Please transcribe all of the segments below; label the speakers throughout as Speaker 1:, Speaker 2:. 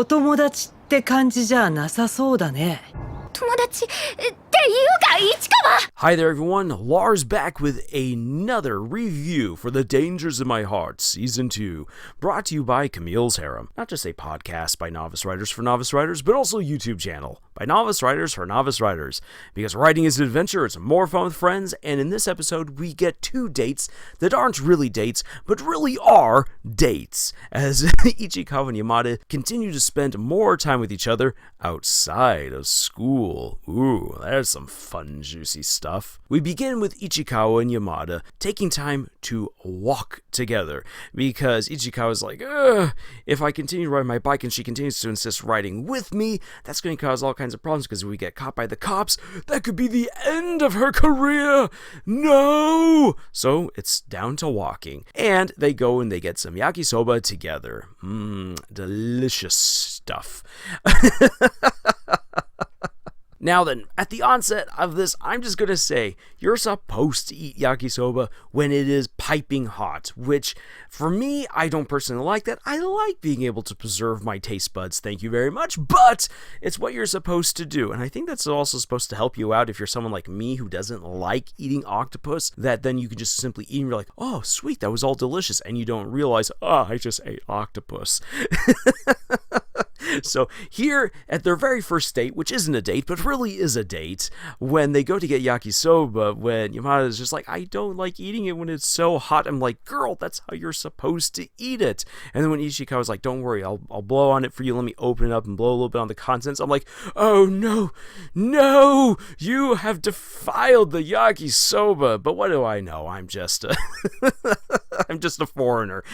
Speaker 1: お友達って感じじゃなさそうだね。
Speaker 2: 友達っていうか、市川!
Speaker 3: Hi there everyone, Lars back with another review for The Dangers in My Heart Season 2, brought to you by Camille's Harem. Not just a podcast by novice writers for novice writers, but also a YouTube channel by novice writers for novice writers. Because writing is an adventure, it's more fun with friends, and in this episode we get two dates that aren't really dates, but really are dates, as Ichikawa and Yamada continue to spend more time with each other outside of school. Ooh, there's some fun, juicy stuff. We begin with Ichikawa and Yamada taking time to walk together, because Ichikawa's like, if I continue to ride my bike and she continues to insist riding with me, that's going to cause all kinds of problems, because if we get caught by the cops, that could be the end of her career. No! So it's down to walking, and they go and they get some yakisoba together. Delicious stuff. Now then, at the onset of this, I'm just gonna say, you're supposed to eat yakisoba when it is piping hot, which, for me, I don't personally like that. I like being able to preserve my taste buds, thank you very much, but it's what you're supposed to do, and I think that's also supposed to help you out if you're someone like me who doesn't like eating octopus, that then you can just simply eat and you're like, oh, sweet, that was all delicious, and you don't realize, I just ate octopus. So here, at their very first date, which isn't a date, but really is a date, when they go to get yakisoba, when Yamada is just like, I don't like eating it when it's so hot, I'm like, girl, that's how you're supposed to eat it. And then when Ichikawa's like, don't worry, I'll blow on it for you, let me open it up and blow a little bit on the contents, I'm like, oh no, you have defiled the yakisoba. But what do I know? I'm just I'm just a foreigner.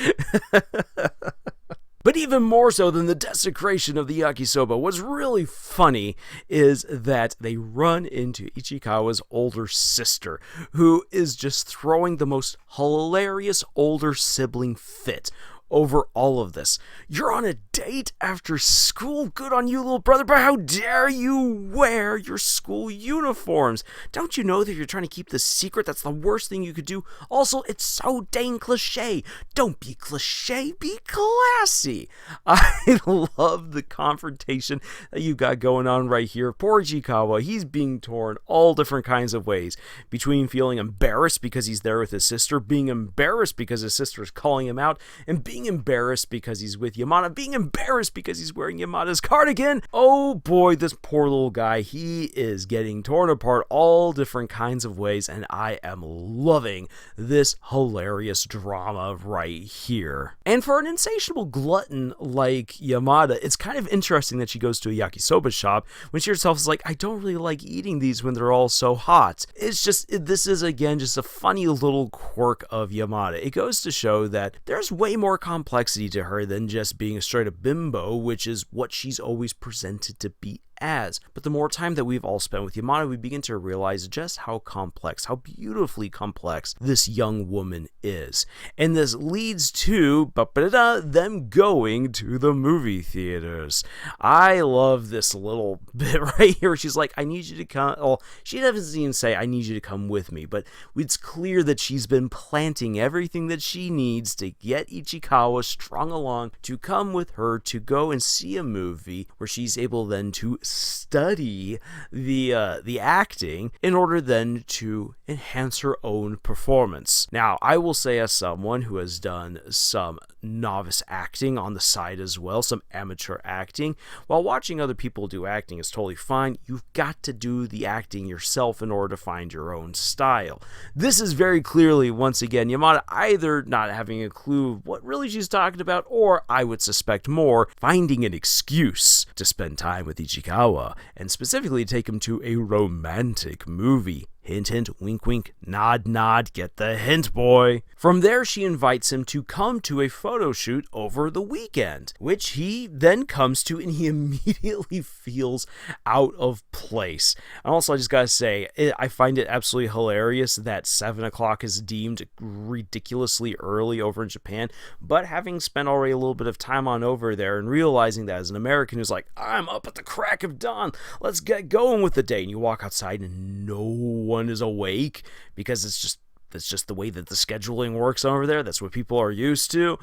Speaker 3: But even more so than the desecration of the yakisoba, what's really funny is that they run into Ichikawa's older sister, who is just throwing the most hilarious older sibling fit over all of this. You're on a date after school? Good on you, little brother, but how dare you wear your school uniforms? Don't you know that you're trying to keep this secret? That's the worst thing you could do. Also, it's so dang cliche. Don't be cliche, be classy. I love the confrontation that you got going on right here. Poor Ichikawa, he's being torn all different kinds of ways, between feeling embarrassed because he's there with his sister, being embarrassed because his sister is calling him out, and being embarrassed because he's with Yamada, being embarrassed because he's wearing Yamada's cardigan. Oh boy, this poor little guy, he is getting torn apart all different kinds of ways, and I am loving this hilarious drama right here. And for an insatiable glutton like Yamada, it's kind of interesting that she goes to a yakisoba shop when she herself is like, I don't really like eating these when they're all so hot. It's just, this is again just a funny little quirk of Yamada. It goes to show that there's way more complexity to her than just being a straight up bimbo, which is what she's always presented to be as. But the more time that we've all spent with Yamada, we begin to realize just how complex, how beautifully complex this young woman is. And this leads to them going to the movie theaters. I love this little bit right here. She's like, I need you to come. Well, she doesn't even say, I need you to come with me, but it's clear that she's been planting everything that she needs to get Ichikawa strung along to come with her to go and see a movie where she's able then to study the acting in order then to enhance her own performance. Now, I will say, as someone who has done some novice acting on the side as well, some amateur acting, while watching other people do acting is totally fine, you've got to do the acting yourself in order to find your own style. This is very clearly, once again, Yamada either not having a clue what really she's talking about, or I would suspect more, finding an excuse to spend time with Ichikawa, and specifically take him to a romantic movie. Hint, hint, wink, wink, nod, nod, get the hint, boy. From there, she invites him to come to a photo shoot over the weekend, which he then comes to, and he immediately feels out of place. And also, I just gotta say, I find it absolutely hilarious that 7 o'clock is deemed ridiculously early over in Japan, but having spent already a little bit of time on over there and realizing that as an American who's like, I'm up at the crack of dawn, let's get going with the day, and you walk outside and no one is awake, because that's just the way that the scheduling works over there. That's what people are used to.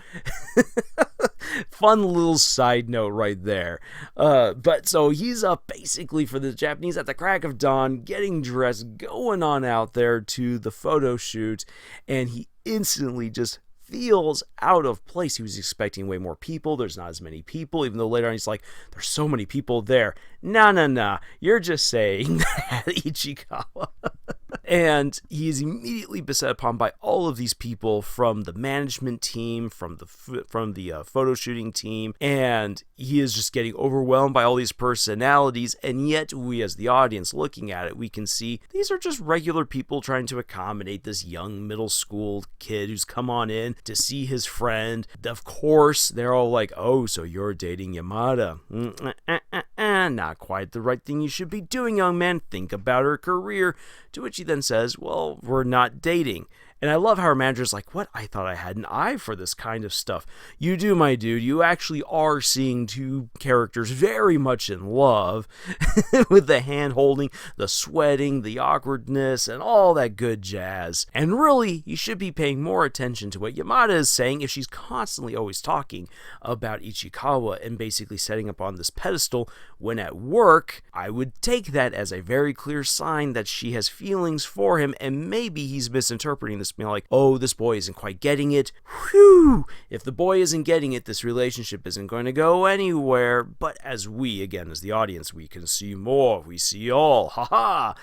Speaker 3: Fun little side note right there. But so he's up basically for the Japanese at the crack of dawn, getting dressed, going on out there to the photo shoot, and he instantly just feels out of place. He was expecting way more people. There's not as many people, even though later on he's like, there's so many people there. Nah. You're just saying that, Ichikawa. And he is immediately beset upon by all of these people from the management team, from the photo shooting team, and he is just getting overwhelmed by all these personalities. And yet, we as the audience looking at it, we can see these are just regular people trying to accommodate this young middle school kid who's come on in to see his friend. Of course, they're all like, "Oh, so you're dating Yamada? Not quite the right thing you should be doing, young man. Think about her career." To which he then says, "Well, we're not dating." And I love how her manager's like, "What? I thought I had an eye for this kind of stuff." You do, my dude. You actually are seeing two characters very much in love with the hand holding, the sweating, the awkwardness, and all that good jazz. And really, you should be paying more attention to what Yamada is saying if she's constantly always talking about Ichikawa and basically setting up on this pedestal when at work. I would take that as a very clear sign that she has feelings for him, and maybe he's misinterpreting this, being like, "Oh, this boy isn't quite getting it." Whew! If the boy isn't getting it, this relationship isn't going to go anywhere. But as we, again, as the audience, we can see more. We see all. Haha!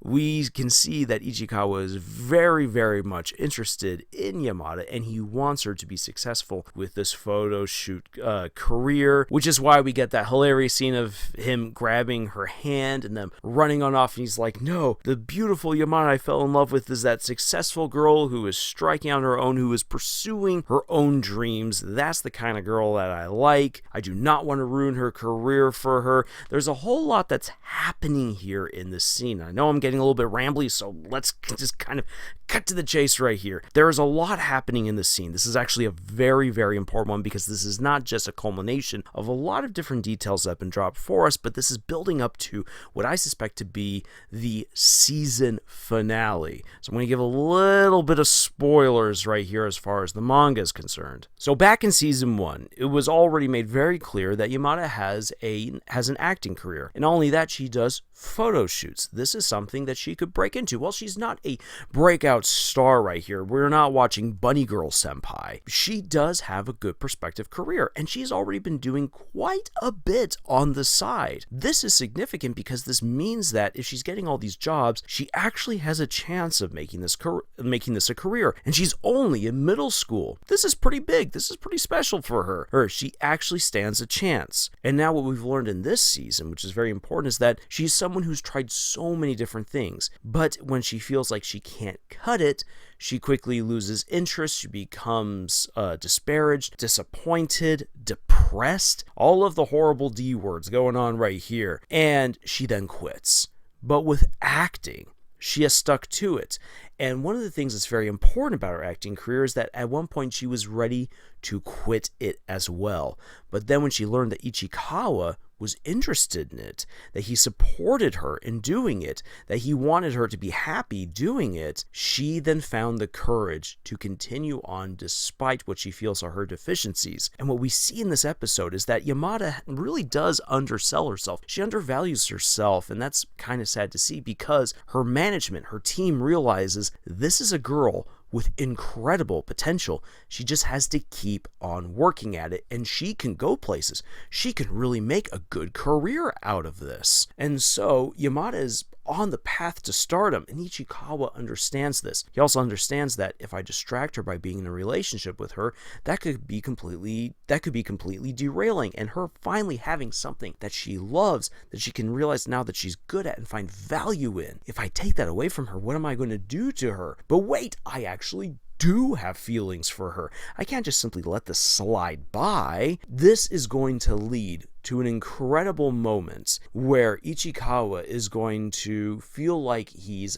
Speaker 3: We can see that Ichikawa is very, very much interested in Yamada, and he wants her to be successful with this photo shoot career, which is why we get that hilarious scene of him grabbing her hand and them running on off, and he's like, "No, the beautiful Yamada I fell in love with is that successful girl who is striking on her own, who is pursuing her own dreams. That's the kind of girl that I like. I do not want to ruin her career for her." There's a whole lot that's happening here in this scene. I know I'm getting a little bit rambly, so let's just kind of cut to the chase right here. There is a lot happening in this scene. This is actually a very, very important one because this is not just a culmination of a lot of different details that have been dropped for us, but this is building up to what I suspect to be the season finale. So I'm going to give a little bit of spoilers right here as far as the manga is concerned. So back in season 1, it was already made very clear that Yamada has an acting career. And not only that, she does photo shoots. This is something that she could break into. Well, she's not a breakout star right here. We're not watching Bunny Girl Senpai. She does have a good prospective career, and she's already been doing quite a bit on the side. This is significant because this means that if she's getting all these jobs, she actually has a chance of making this a career. And she's only in middle school. This is pretty big. This is pretty special for her. She actually stands a chance. And now what we've learned in this season, which is very important, is that she's someone who's tried so many different things. But when she feels like she can't cut it, she quickly loses interest. She becomes disparaged, disappointed, depressed, all of the horrible D words going on right here. And she then quits. But with acting, she has stuck to it. And one of the things that's very important about her acting career is that at one point she was ready to quit it as well. But then when she learned that Ichikawa was interested in it, that he supported her in doing it, that he wanted her to be happy doing it, she then found the courage to continue on despite what she feels are her deficiencies. And what we see in this episode is that Yamada really does undersell herself. She undervalues herself, and that's kind of sad to see because her management, her team realizes this is a girl with incredible potential. She just has to keep on working at it, and she can go places. She can really make a good career out of this. And so Yamada is on the path to stardom, and Ichikawa understands this. He also understands that if I distract her by being in a relationship with her, that could be completely derailing, and her finally having something that she loves, that she can realize now that she's good at and find value in. If I take that away from her, what am I going to do to her? But wait, I actually do have feelings for her. I can't just simply let this slide by. This is going to lead to an incredible moment where Ichikawa is going to feel like he's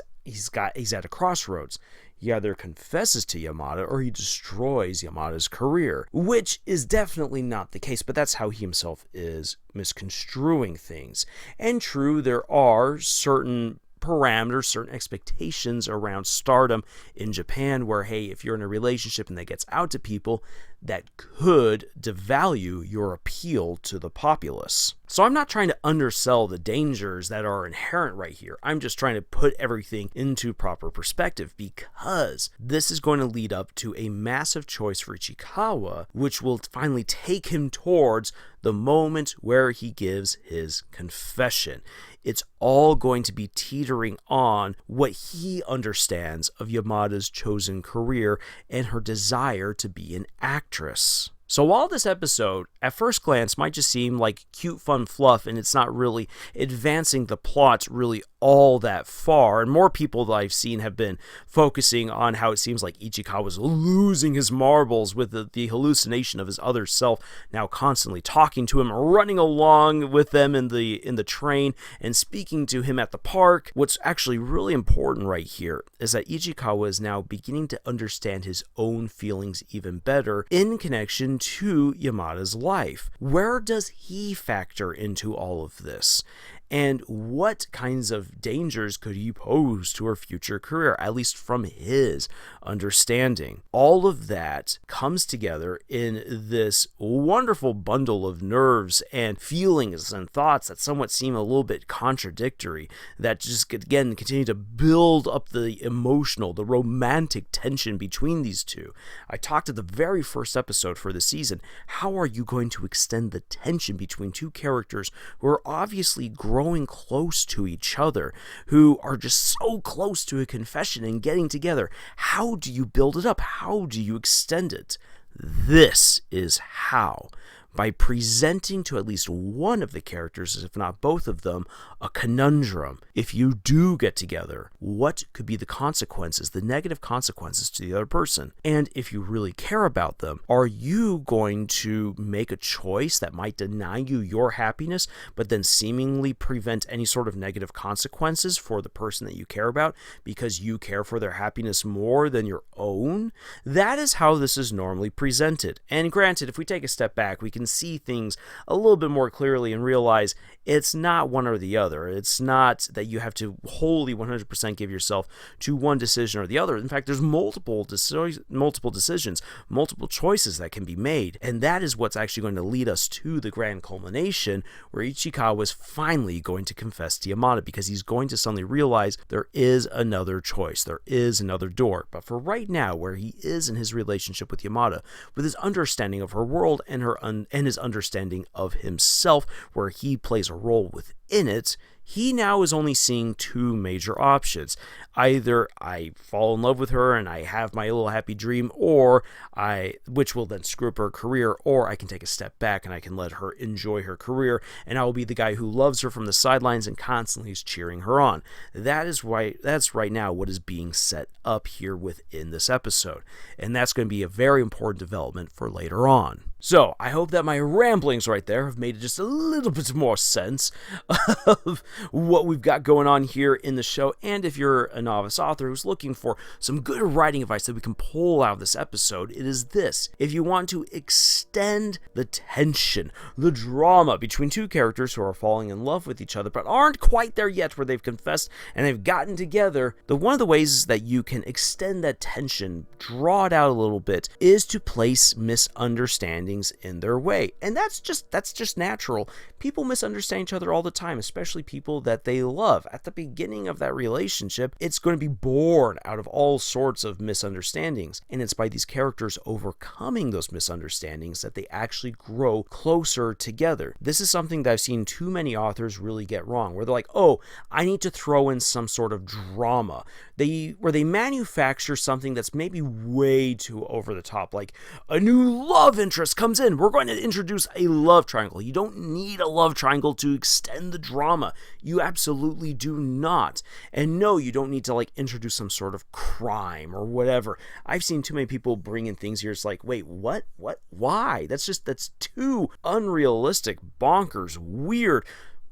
Speaker 3: at a crossroads. He either confesses to Yamada or he destroys Yamada's career, which is definitely not the case, but that's how he himself is misconstruing things. And true, there are certain parameters, certain expectations around stardom in Japan, where, hey, if you're in a relationship and that gets out to people, that could devalue your appeal to the populace. So I'm not trying to undersell the dangers that are inherent right here. I'm just trying to put everything into proper perspective, because this is going to lead up to a massive choice for Ichikawa, which will finally take him towards the moment where he gives his confession. It's all going to be teetering on what he understands of Yamada's chosen career and her desire to be an actress. So while this episode, at first glance, might just seem like cute, fun fluff, and it's not really advancing the plot really all that far, and more people that I've seen have been focusing on how it seems like Ichikawa's losing his marbles with the hallucination of his other self now constantly talking to him, running along with them in the train, and speaking to him at the park. What's actually really important right here is that Ichikawa is now beginning to understand his own feelings even better in connection to Yamada's life. Where does he factor into all of this? And what kinds of dangers could he pose to her future career, at least from his understanding? All of that comes together in this wonderful bundle of nerves and feelings and thoughts that somewhat seem a little bit contradictory, that just, again, continue to build up the emotional, the romantic tension between these two. I talked at the very first episode for the season, how are you going to extend the tension between two characters who are obviously growing close to each other, who are just so close to a confession and getting together? How do you build it up? How do you extend it? This is how. By presenting to at least one of the characters, if not both of them, a conundrum. If you do get together, what could be the consequences, the negative consequences to the other person? And if you really care about them, are you going to make a choice that might deny you your happiness, but then seemingly prevent any sort of negative consequences for the person that you care about because you care for their happiness more than your own? That is how this is normally presented. And granted, if we take a step back, we can see things a little bit more clearly and realize it's not one or the other. It's not that you have to wholly 100% give yourself to one decision or the other. In fact, there's multiple decisions, multiple choices that can be made, and that is what's actually going to lead us to the grand culmination where Ichikawa is finally going to confess to Yamada, because he's going to suddenly realize there is another choice, there is another door. But for right now, where he is in his relationship with Yamada, with his understanding of her world and his understanding of himself, where he plays a role within it, he now is only seeing two major options. Either I fall in love with her and I have my little happy dream, which will then screw up her career, or I can take a step back and I can let her enjoy her career, and I will be the guy who loves her from the sidelines and constantly is cheering her on. That's right now what is being set up here within this episode, and that's going to be a very important development for later on. So, I hope that my ramblings right there have made just a little bit more sense of what we've got going on here in the show. And if you're a novice author who's looking for some good writing advice that we can pull out of this episode, it is this. If you want to extend the tension, the drama between two characters who are falling in love with each other but aren't quite there yet where they've confessed and they've gotten together, one of the ways that you can extend that tension, draw it out a little bit, is to place misunderstandings in their way. And that's just natural. People misunderstand each other all the time, especially people that they love. At the beginning of that relationship, it's going to be born out of all sorts of misunderstandings, and it's by these characters overcoming those misunderstandings that they actually grow closer together. This is something that I've seen too many authors really get wrong, where they're like, oh, I need to throw in some sort of drama, where they manufacture something that's maybe way too over the top, like a new love interest comes in, we're going to introduce a love triangle. You don't need a love triangle to extend the drama. You absolutely do not. And no, you don't need to introduce some sort of crime or whatever. I've seen too many people bring in things here. It's like, wait, what, why? That's too unrealistic, bonkers, weird.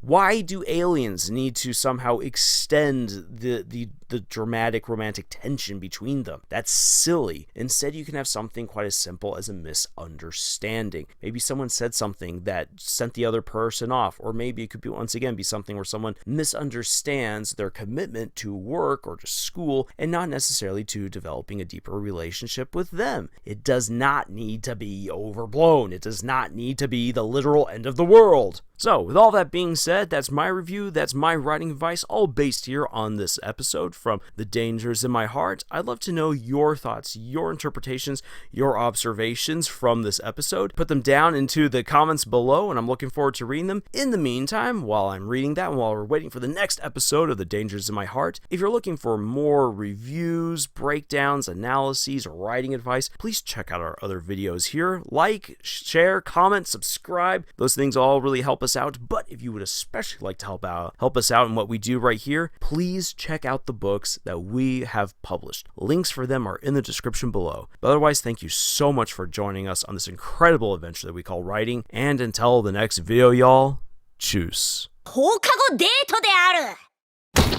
Speaker 3: Why do aliens need to somehow extend the dramatic romantic tension between them? That's silly. Instead, you can have something quite as simple as a misunderstanding. Maybe someone said something that sent the other person off, or maybe it could be, once again, be something where someone misunderstands their commitment to work or to school and not necessarily to developing a deeper relationship with them. It does not need to be overblown. It does not need to be the literal end of the world. So, with all that being said, that's my review, that's my writing advice, all based here on this episode from The Dangers in My Heart. I'd love to know your thoughts, your interpretations, your observations from this episode. Put them down into the comments below, and I'm looking forward to reading them. In the meantime, while I'm reading that, and while we're waiting for the next episode of The Dangers in My Heart, if you're looking for more reviews, breakdowns, analyses, or writing advice, please check out our other videos here. Like, share, comment, subscribe. Those things all really help us out. But if you would especially like to help us out in what we do right here, please check out the books that we have published. Links for them are in the description below. But otherwise, thank you so much for joining us on this incredible adventure that we call writing. And until the next video, y'all, choose.
Speaker 2: 放課後デートである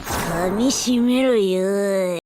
Speaker 2: 噛み締めるよ